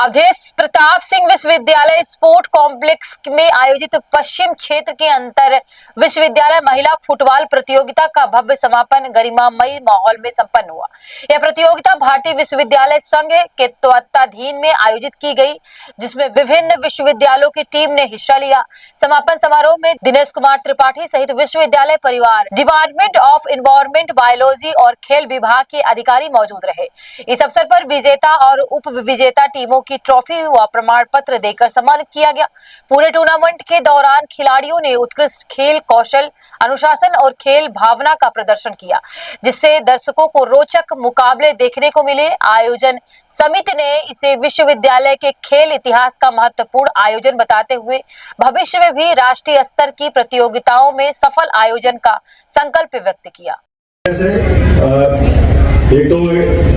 अवधेश प्रताप सिंह विश्वविद्यालय sport complex में आयोजित पश्चिम क्षेत्र के अंतर विश्वविद्यालय महिला फुटबॉल प्रतियोगिता का भव्य समापन गरिमामयी माहौल में संपन्न हुआ। यह प्रतियोगिता भारतीय विश्वविद्यालय संघ के तत्वाधीन में आयोजित की गई, जिसमें विभिन्न विश्वविद्यालयों की टीम ने हिस्सा लिया। समापन समारोह में दिनेश कुमार त्रिपाठी सहित विश्वविद्यालय परिवार, डिपार्टमेंट ऑफ एनवायरमेंट बायोलॉजी और खेल विभाग के अधिकारी मौजूद रहे। इस अवसर पर विजेता और उप विजेता टीमों की ट्रॉफी व प्रमाण पत्र देकर सम्मानित किया गया। पूरे टूर्नामेंट के दौरान खिलाड़ियों ने उत्कृष्ट खेल कौशल, अनुशासन और खेल भावना का प्रदर्शन किया, जिससे दर्शकों को रोचक मुकाबले देखने को मिले। आयोजन समिति ने इसे विश्वविद्यालय के खेल इतिहास का महत्वपूर्ण आयोजन बताते हुए भविष्य में भी राष्ट्रीय स्तर की प्रतियोगिताओं में सफल आयोजन का संकल्प व्यक्त किया। एक तो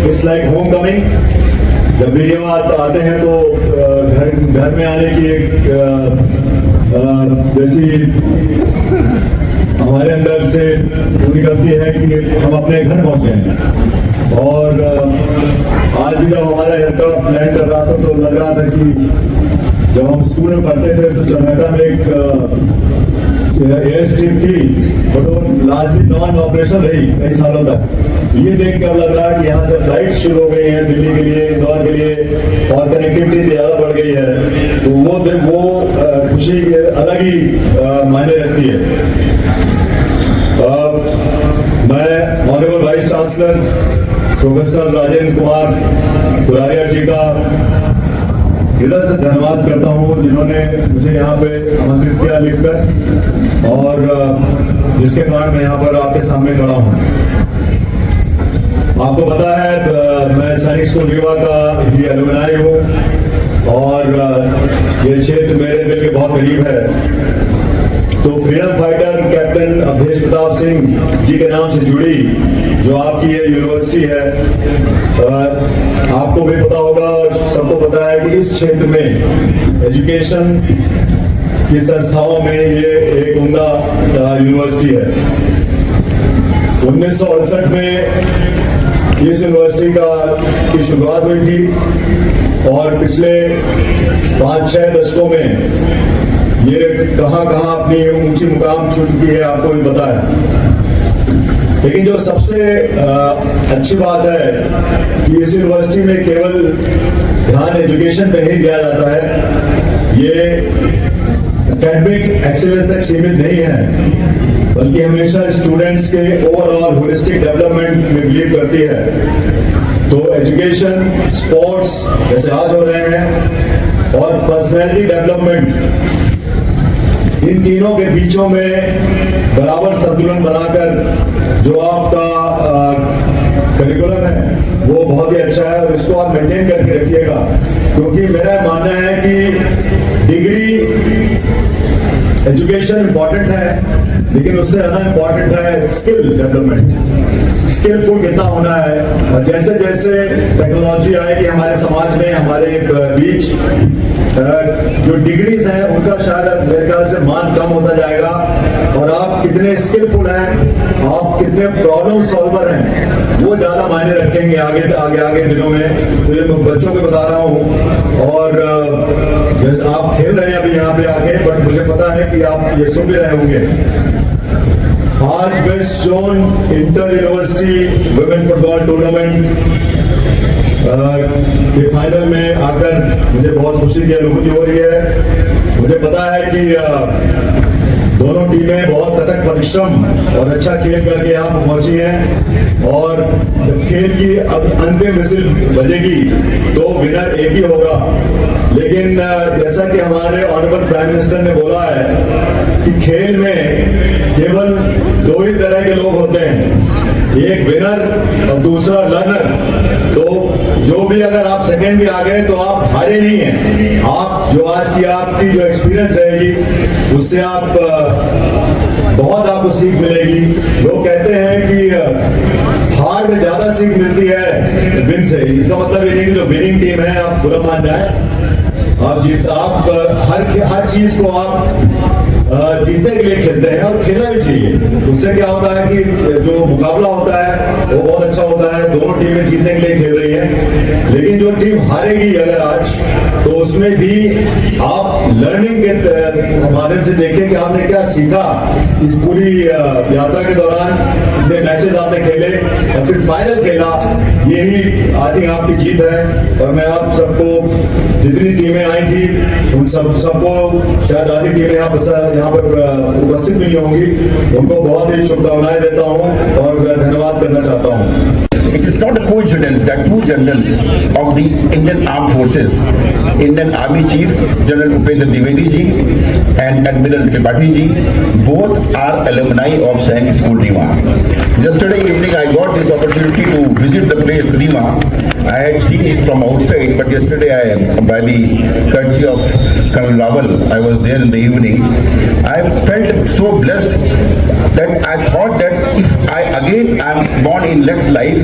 इट्स लाइक होम कमिंग। जब भी आते हैं तो घर में आने की एक जैसी हमारे अंदर से पूरी करती है कि हम अपने घर पहुंचे हैं। और आज भी जब हमारा एयरक्राफ्ट लैंड कर रहा था तो लग रहा था कि जब हम स्कूल में पढ़ते थे तो चमेटा में एक एयर स्ट्रिप थी, बट वो लार्जली नॉन ऑपरेशन रही कई सालों तक। ये देख कर लग रहा है कि यहाँ से फ्लाइट्स शुरू हो गई हैं दिल्ली के लिए, इंदौर के लिए, और कनेक्टिविटी ज़्यादा बढ़ गई है। तो वो खुशी अलग ही मायने रखती है। मैं honourable vice chancellor professor Rajendra Kumar Dularia ji का हृदय से धन्यवाद करता हूँ, जिन्होंने मुझे यहाँ पे आमंत्रित किया लिखकर, और जिसके कारण मैं यहाँ पर आपके सामने खड़ा हूँ। आपको पता है मैं सैनिक स्कूल रीवा का ही एलुमनाई हूँ और ये क्षेत्र मेरे दिल के बहुत करीब है। तो freedom fighter captain Awadhesh Pratap Singh ji के नाम से जुड़ी जो आपकी ये यूनिवर्सिटी है, आपको भी पता होगा और सबको पता है कि इस क्षेत्र में एजुकेशन की संस्थाओं में ये एक उम्दा यूनिवर्सिटी है। 1968 में इस यूनिवर्सिटी की शुरुआत हुई थी और पिछले 5-6 दशकों में ये कहां अपनी ऊंची मुकाम छू चुकी है, आपको भी पता है। लेकिन जो सबसे अच्छी बात है कि इस यूनिवर्सिटी में केवल ध्यान एजुकेशन पे नहीं दिया जाता है, ये एकेडमिक एक्सीलेंस तक सीमित नहीं है, बल्कि हमेशा स्टूडेंट्स के ओवरऑल होलिस्टिक डेवलपमेंट में बिलीव करती है। तो एजुकेशन, स्पोर्ट्स जैसे आज हो रहे हैं, और पर्सनैलिटी डेवलपमेंट, इन तीनों के बीचों में बराबर संतुलन बनाकर जो आपका करिकुलम है वो बहुत ही अच्छा है, और इसको आप मेंटेन करके रखिएगा। क्योंकि मेरा मानना है कि डिग्री एजुकेशन इम्पॉर्टेंट है, लेकिन उससे ज्यादा इम्पॉर्टेंट है स्किल डेवलपमेंट। स्किलफुल कितना होना है, और जैसे जैसे टेक्नोलॉजी आएगी हमारे समाज में, हमारे बीच जो डिग्रीज हैं उनका शायद मेरे ख्याल से मान कम होता जाएगा, और आप कितने स्किलफुल हैं, आप कितने प्रॉब्लम सॉल्वर हैं, वो ज्यादा मायने रखेंगे आगे दिनों में। तो ये मैं बच्चों को बता रहा हूँ, और जैसे आप खेल रहे हैं अभी यहाँ पे आके, बट मुझे पता है कि आप ये सुन भी रहे होंगे। आज west zone inter university women football tournament के फाइनल में आकर मुझे बहुत खुशी की अनुभूति हो रही है। मुझे पता है कि दोनों टीमें बहुत कथक परिश्रम और अच्छा खेल करके यहाँ पर पहुंची हैं, और जब खेल की अब अंतिम विसिल बजेगी तो विनर एक ही होगा। लेकिन जैसा कि हमारे ऑनरेबल प्राइम मिनिस्टर ने बोला है कि खेल में केवल 2 ही तरह के लोग होते हैं, एक विनर और दूसरा लर्नर। तो जो भी अगर आप सेकंड भी आ गए तो आप हारे नहीं हैं। आप जो आज की आपकी जो एक्सपीरियंस रहेगी उससे आप बहुत आपको सीख मिलेगी। लोग कहते हैं कि हार में ज्यादा सीख मिलती है विन से। इसका मतलब ये नहीं कि जो विनिंग टीम है आप बुरा मान जाए, आप हर चीज को आप जीतने के लिए खेलते हैं और खेलना भी चाहिए। उससे क्या होता है कि जो मुकाबला होता है वो बहुत अच्छा होता है, दोनों टीमें जीतने के लिए खेल रही हैं। लेकिन जो टीम हारेगी अगर आज, तो उसमें भी आप लर्निंग के माध्यम से देखें कि आपने क्या सीखा इस पूरी यात्रा के दौरान। इतने मैचेस आपने खेले और फिर फाइनल खेला, यही आई थिंक आपकी जीत है। और मैं आप सबको, जितनी टीमें आई थी उन सबको, शायद आधी टीमें यहाँ पर उपस्थित भी नहीं होंगी, उनको बहुत ही शुभकामनाएं देता हूँ और धन्यवाद करना चाहता हूँ। It is not a coincidence that two generals of the Indian Armed Forces, Indian Army Chief General Upendra Dwivedi ji and Admiral Tripathi ji, both are alumni of Sainik School Rima. Yesterday evening I got this opportunity to visit the place Rima. I had seen it from outside, but yesterday by the courtesy of Colonel Rawal, I was there in the evening. I felt so blessed that I thought that if I again am born in next life,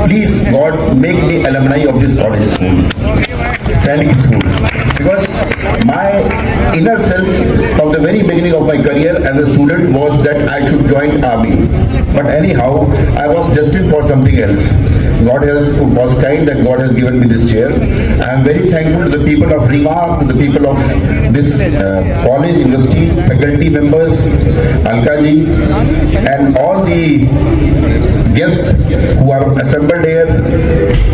please God make me alumni of this college school, Sainik School, because my inner self from the very beginning of my career as a student was that I should join army, but anyhow I was destined for something else. God was kind that God has given me this chair. I am very thankful to the people of Rima, to the people of this college, university, faculty members, Alka ji, and all the guests who are assembled here,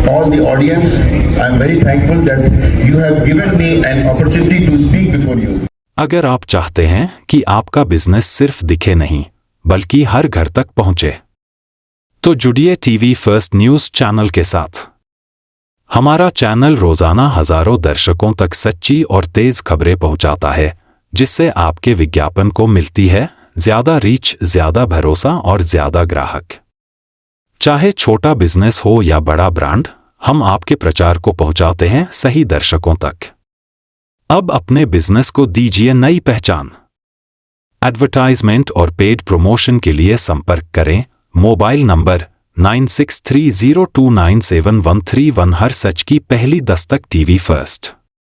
all the audience. I am very thankful that you have given me an opportunity to speak before you. अगर आप चाहते हैं कि आपका business सिर्फ दिखे नहीं बल्कि हर घर तक पहुंचे, तो जुड़िए टीवी फर्स्ट न्यूज चैनल के साथ। हमारा चैनल रोजाना हजारों दर्शकों तक सच्ची और तेज खबरें पहुंचाता है, जिससे आपके विज्ञापन को मिलती है ज्यादा रीच, ज्यादा भरोसा और ज्यादा ग्राहक। चाहे छोटा बिजनेस हो या बड़ा ब्रांड, हम आपके प्रचार को पहुंचाते हैं सही दर्शकों तक। अब अपने बिजनेस को दीजिए नई पहचान। एडवर्टाइजमेंट और पेड प्रमोशन के लिए संपर्क करें मोबाइल नंबर 9630297131। हर सच की पहली दस्तक टीवी फर्स्ट।